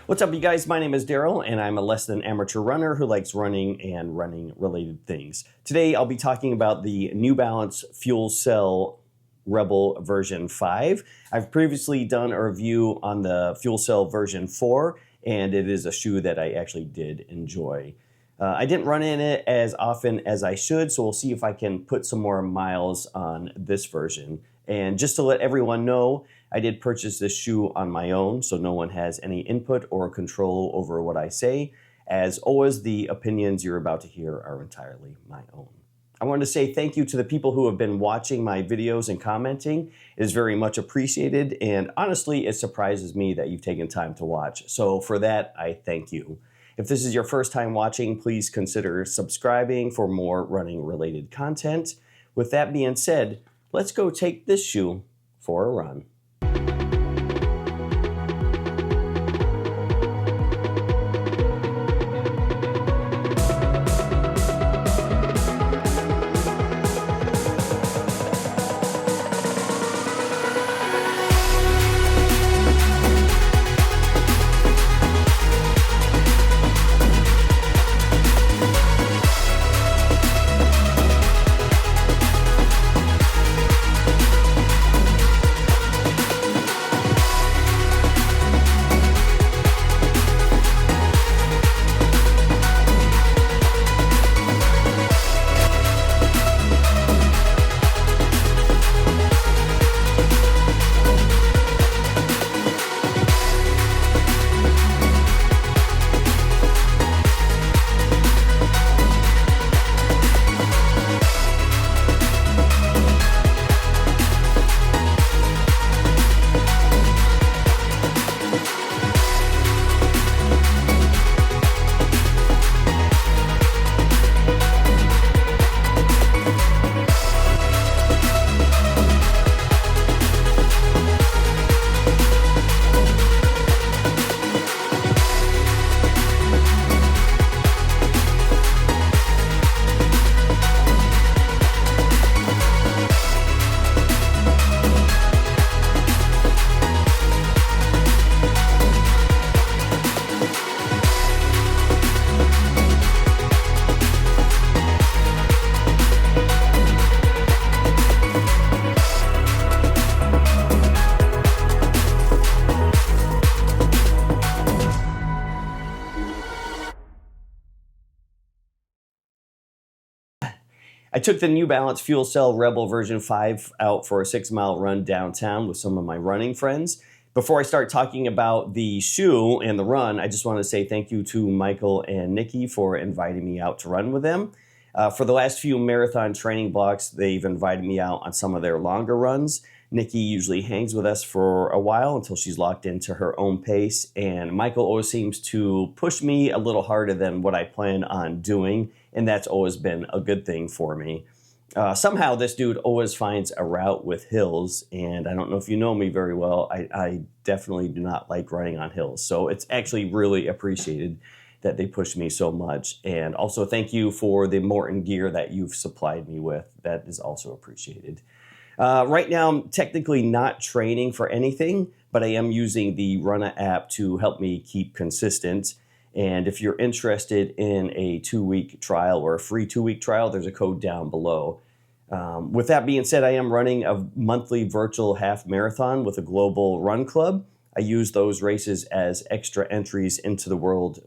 What's up, you guys? My name is Daryl, and I'm a less than amateur runner who likes running and running-related things. Today, I'll be talking about the New Balance FuelCell Rebel version 5. I've previously done a review on the FuelCell version 4, and it is a shoe that I actually did enjoy. I didn't run in it as often as I should, so we'll see if I can put some more miles on this version. And just to let everyone know, I did purchase this shoe on my own, so no one has any input or control over what I say. As always, the opinions you're about to hear are entirely my own. I wanted to say thank you to the people who have been watching my videos and commenting. It is very much appreciated, and honestly, it surprises me that you've taken time to watch. So for that, I thank you. If this is your first time watching, please consider subscribing for more running-related content. With that being said, let's go take this shoe for a run. I took the New Balance FuelCell Rebel version 5 out for a 6-mile run downtown with some of my running friends. Before I start talking about the shoe and the run, I just want to say thank you to Michael and Nikki for inviting me out to run with them. For the last few marathon training blocks, they've invited me out on some of their longer runs. Nikki usually hangs with us for a while until she's locked into her own pace, and Michael always seems to push me a little harder than what I plan on doing, and that's always been a good thing for me. Somehow this dude always finds a route with hills, and I don't know if you know me very well, I definitely do not like running on hills, so it's actually really appreciated that they push me so much. And also thank you for the Morton gear that you've supplied me with. That is also appreciated. Right now, I'm technically not training for anything, but I am using the Runna app to help me keep consistent. And if you're interested in a 2-week trial or a free 2-week trial, there's a code down below. With that being said, I am running a monthly virtual half marathon with a global run club. I use those races as extra entries into the world,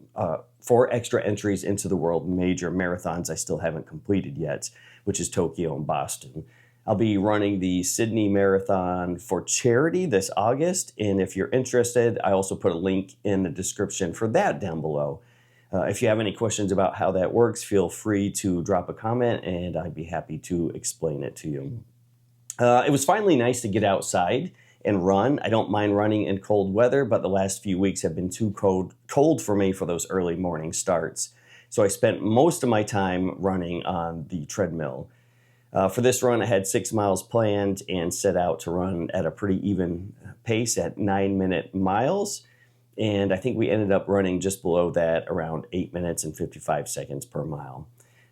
for extra entries into the world major marathons I still haven't completed yet, which is Tokyo and Boston. I'll be running the Sydney Marathon for charity this August, and if you're interested, I also put a link in the description for that down below. If you have any questions about how that works, feel free to drop a comment, and I'd be happy to explain it to you. It was finally nice to get outside and run. I don't mind running in cold weather, but the last few weeks have been too cold for me for those early morning starts. So I spent most of my time running on the treadmill. For this run, I had 6 miles planned and set out to run at a pretty even pace at 9-minute miles. And I think we ended up running just below that, around 8 minutes and 55 seconds per mile.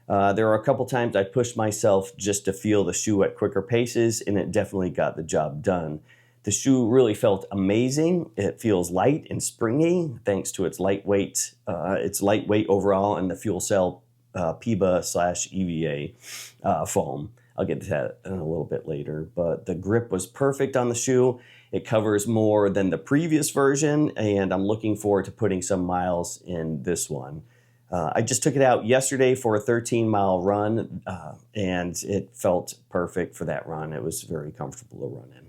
There were a couple times I pushed myself just to feel the shoe at quicker paces, and it definitely got the job done. The shoe really felt amazing. It feels light and springy thanks to its lightweight overall and the FuelCell PIBA/EVA foam. I'll get to that in a little bit later, but the grip was perfect on the shoe. It covers more than the previous version, and I'm looking forward to putting some miles in this one. I just took it out yesterday for a 13-mile run, and it felt perfect for that run. It was very comfortable to run in.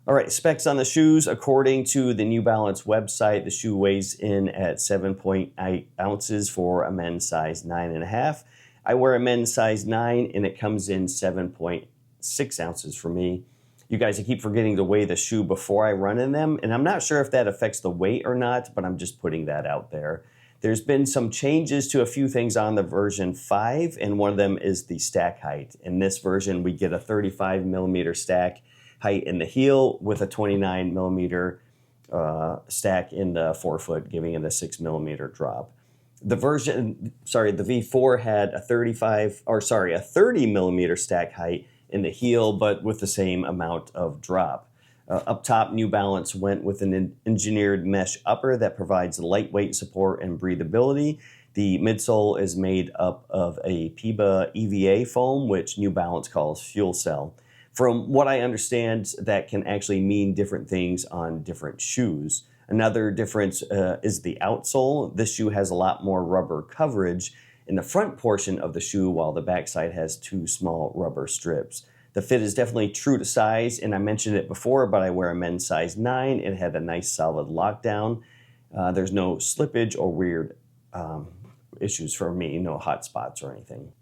All right, specs on the shoes. According to the New Balance website, the shoe weighs in at 7.8 ounces for a men's size 9.5. I wear a men's size 9, and it comes in 7.6 ounces for me. You guys, I keep forgetting to weigh the shoe before I run in them, and I'm not sure if that affects the weight or not, but I'm just putting that out there. There's been some changes to a few things on the version 5, and one of them is the stack height. In this version, we get a 35 millimeter stack height in the heel with a 29 millimeter stack in the forefoot, giving it a 6 millimeter drop. The V4 had a 30 millimeter stack height in the heel, but with the same amount of drop. Up top, New Balance went with an engineered mesh upper that provides lightweight support and breathability. The midsole is made up of a PIBA EVA foam, which New Balance calls FuelCell. From what I understand, that can actually mean different things on different shoes. Another difference is the outsole. This shoe has a lot more rubber coverage in the front portion of the shoe, while the backside has 2 small rubber strips. The fit is definitely true to size, and I mentioned it before, but I wear a men's size 9. It had a nice solid lockdown. There's no slippage or weird issues for me, no hot spots or anything.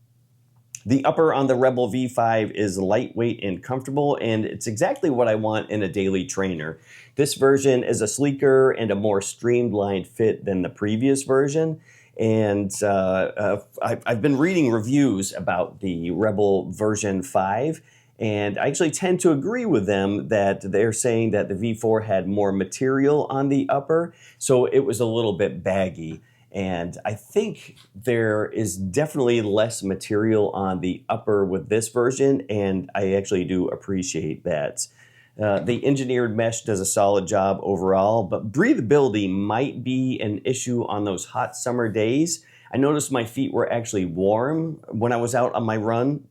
The upper on the Rebel V5 is lightweight and comfortable, and it's exactly what I want in a daily trainer. This version is a sleeker and a more streamlined fit than the previous version. And I've been reading reviews about the Rebel version 5, and I actually tend to agree with them that they're saying that the V4 had more material on the upper, so it was a little bit baggy. And I think there is definitely less material on the upper with this version, and I actually do appreciate that. The engineered mesh does a solid job overall, but breathability might be an issue on those hot summer days. I noticed my feet were actually warm when I was out on my run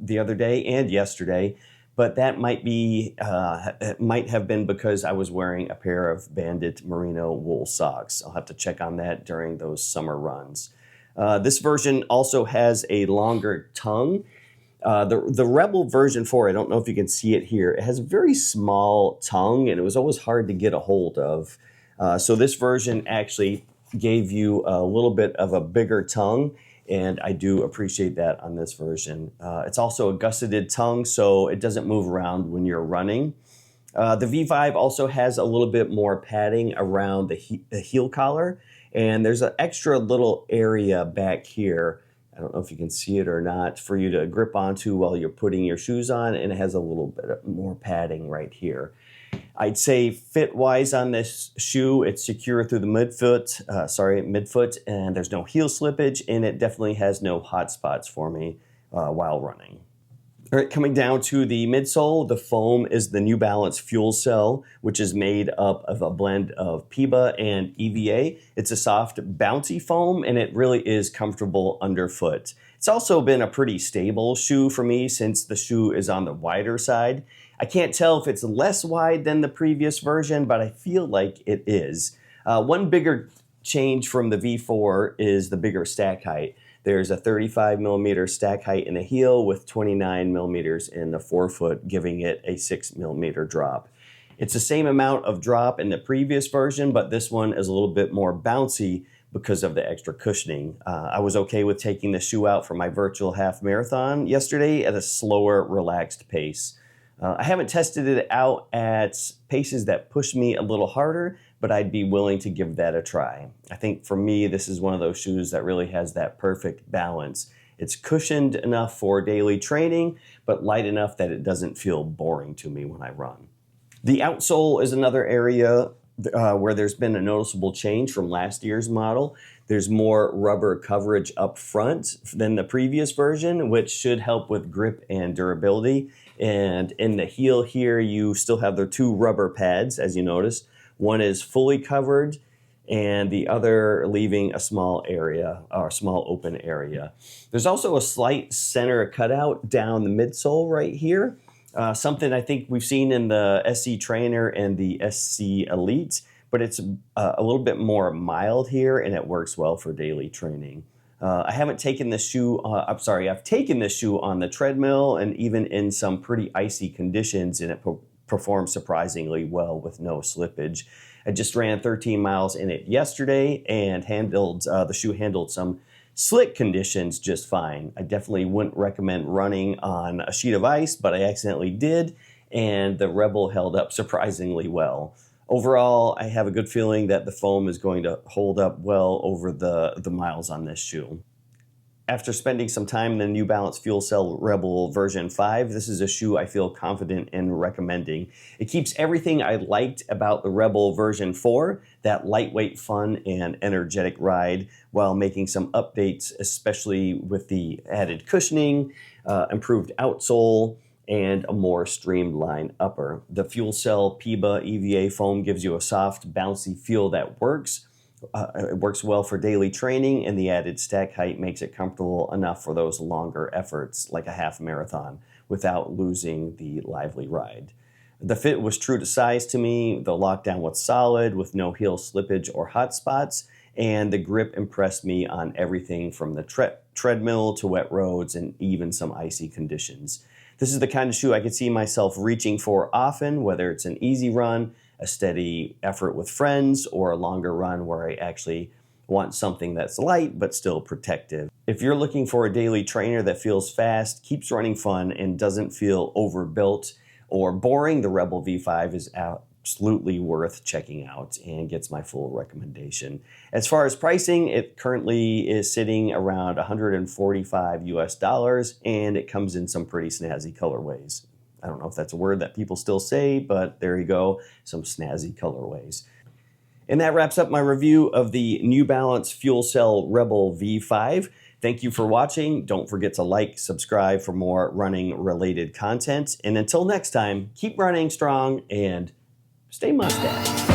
the other day and yesterday, but that might have been because I was wearing a pair of Bandit merino wool socks. I'll have to check on that during those summer runs. This version also has a longer tongue. The Rebel version 4, I don't know if you can see it here, it has a very small tongue, and it was always hard to get a hold of. So this version actually gave you a little bit of a bigger tongue, and I do appreciate that on this version. It's also a gusseted tongue, so it doesn't move around when you're running. The V5 also has a little bit more padding around the heel collar, and there's an extra little area back here. I don't know if you can see it or not, for you to grip onto while you're putting your shoes on, and it has a little bit more padding right here. I'd say fit-wise on this shoe, it's secure through the midfoot, and there's no heel slippage, and it definitely has no hot spots for me while running. All right, coming down to the midsole, the foam is the New Balance FuelCell, which is made up of a blend of PIBA and EVA. It's a soft, bouncy foam, and it really is comfortable underfoot. It's also been a pretty stable shoe for me since the shoe is on the wider side. I can't tell if it's less wide than the previous version, but I feel like it is. One bigger change from the V4 is the bigger stack height. There's a 35 millimeter stack height in the heel with 29 millimeters in the forefoot, giving it a 6 millimeter drop. It's the same amount of drop in the previous version, but this one is a little bit more bouncy because of the extra cushioning. I was okay with taking the shoe out for my virtual half marathon yesterday at a slower, relaxed pace. I haven't tested it out at paces that push me a little harder, but I'd be willing to give that a try. I think for me, this is one of those shoes that really has that perfect balance. It's cushioned enough for daily training, but light enough that it doesn't feel boring to me when I run. The outsole is another area where there's been a noticeable change from last year's model. There's more rubber coverage up front than the previous version, which should help with grip and durability. And in the heel here, you still have the two rubber pads, as you notice. One is fully covered and the other leaving a small area, or a small open area. There's also a slight center cutout down the midsole right here. Something I think we've seen in the SC Trainer and the SC Elite, but it's a little bit more mild here, and it works well for daily training. I haven't taken this shoe, I've taken this shoe on the treadmill and even in some pretty icy conditions, and it performs surprisingly well with no slippage. I just ran 13 miles in it yesterday and the shoe handled some slick conditions just fine. I definitely wouldn't recommend running on a sheet of ice, but I accidentally did, and the Rebel held up surprisingly well. Overall, I have a good feeling that the foam is going to hold up well over the miles on this shoe. After spending some time in the New Balance FuelCell Rebel version 5, this is a shoe I feel confident in recommending. It keeps everything I liked about the Rebel version 4, that lightweight, fun, and energetic ride, while making some updates, especially with the added cushioning, improved outsole, and a more streamlined upper. The FuelCell PIBA EVA foam gives you a soft, bouncy feel that works. It works well for daily training, and the added stack height makes it comfortable enough for those longer efforts, like a half marathon, without losing the lively ride. The fit was true to size to me. The lockdown was solid with no heel slippage or hot spots, and the grip impressed me on everything from the treadmill to wet roads and even some icy conditions. This is the kind of shoe I could see myself reaching for often, whether it's an easy run, a steady effort with friends, or a longer run where I actually want something that's light but still protective. If you're looking for a daily trainer that feels fast, keeps running fun, and doesn't feel overbuilt or boring, the Rebel V5 is absolutely worth checking out and gets my full recommendation. As far as pricing, it currently is sitting around $145 US, and it comes in some pretty snazzy colorways. I don't know if that's a word that people still say, but there you go, some snazzy colorways. And that wraps up my review of the New Balance FuelCell Rebel V5. Thank you for watching. Don't forget to like, subscribe for more running-related content. And until next time, keep running strong and stay mustache.